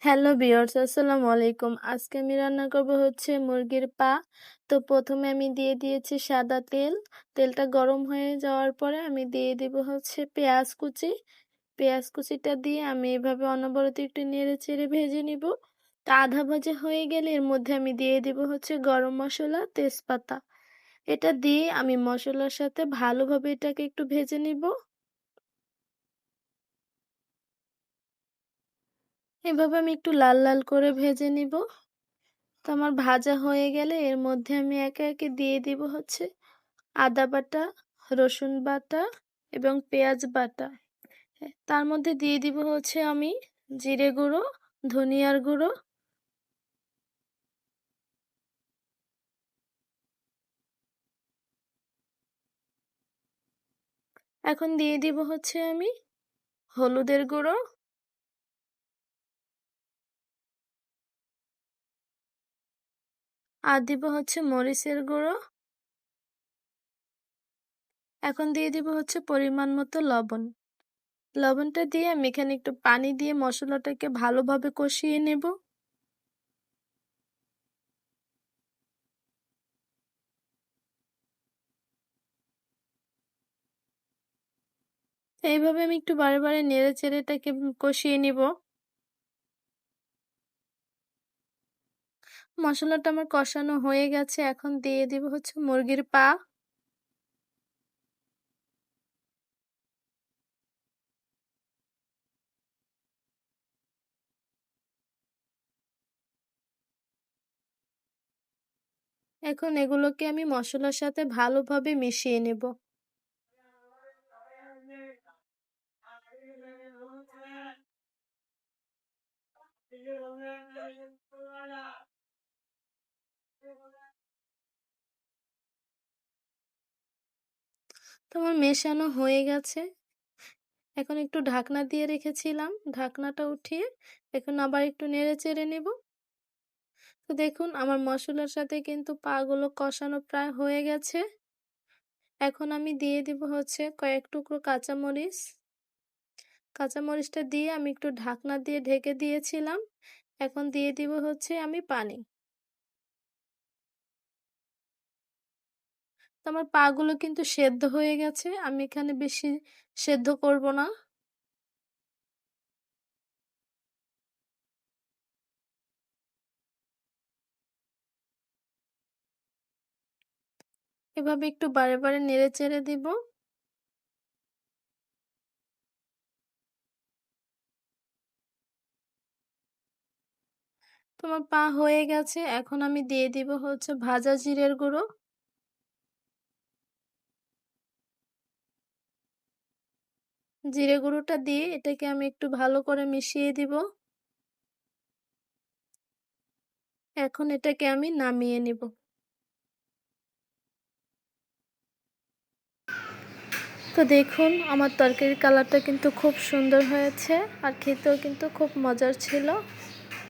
Hello viewers, আসসালামু আলাইকুম। আজকে আমি রান্না করব হচ্ছে মুরগির পা। তো প্রথমে আমি দিয়ে দিয়েছি সাদা তেল। তেলটা গরম হয়ে যাওয়ার পরে আমি দিয়ে দিব হচ্ছে পেঁয়াজ কুচি। পেঁয়াজ কুচিটা দিয়ে আমি এভাবে অনবরত একটু নেড়ে-চেড়ে ভেজে নিব। তা আধা ভাজা হয়ে গেলে এর মধ্যে আমি দিয়ে দিব হচ্ছে গরম মসলা, তেজপাতা। এটা দিয়ে আমি মসলার সাথে ভালোভাবে এটাকে একটু ভেজে নিব। এভাবে আমি একটু লাল লাল করে ভেজে নিব। তো আমার ভাজা হয়ে গেলে এর মধ্যে আমি একে একে দিয়ে দিব হচ্ছে আদা বাটা, রসুন বাটা এবং পেঁয়াজ বাটা। তার মধ্যে দিয়ে দিব হচ্ছে আমি জিরে গুঁড়ো, ধনিয়ার গুঁড়ো। এখন দিয়ে দিব হচ্ছে আমি হলুদের গুঁড়ো, আর দিব হচ্ছে মরিচের গুঁড়ো। এখন দিয়ে দিব হচ্ছে পরিমাণ মতো লবণ। লবণটা দিয়ে আমি এখানে একটু পানি দিয়ে মশলাটাকে ভালোভাবে কষিয়ে নেব। এইভাবে আমি একটু বারে বারে নেড়ে চেড়ে এটাকে কষিয়ে নিব। মশলাটা আমার কষানো হয়ে গেছে, এখন দিয়ে দিব হচ্ছে মুরগির পা। এখন এগুলোকে আমি মশলার সাথে ভালোভাবে মিশিয়ে নেব। তো আমার মেশানো হয়ে গেছে। এখন একটু ঢাকনা দিয়ে রেখেছিলাম, ঢাকনাটা উঠিয়ে এখন আবার একটু নেড়ে চেড়ে নেব। তো দেখুন আমার মশলার সাথে কিন্তু পাগুলো কষানো প্রায় হয়ে গেছে। এখন আমি দিয়ে দিব হচ্ছে কয়েক টুকরো কাঁচামরিচ। কাঁচামরিচটা দিয়ে আমি একটু ঢাকনা দিয়ে ঢেকে দিয়েছিলাম। এখন দিয়ে দিব হচ্ছে আমি পানি। তো আমার পাগুলো কিন্তু সেদ্ধ হয়ে গেছে, আমি এখানে বেশি সেদ্ধ করব না। এভাবে একটু বারে বারে নেড়ে চেড়ে দিব। তোমার পা হয়ে গেছে, এখন আমি দিয়ে দিব হচ্ছে ভাজা জিরের গুঁড়ো। জিরে গুঁড়োটা দিয়ে এটাকে আমি একটু ভালো করে মিশিয়ে দিব। এখন এটাকে আমি নামিয়ে নিব। তো দেখুন আমার তরকারির কালারটা কিন্তু খুব সুন্দর হয়েছে, আর খেতেও কিন্তু খুব মজার ছিল।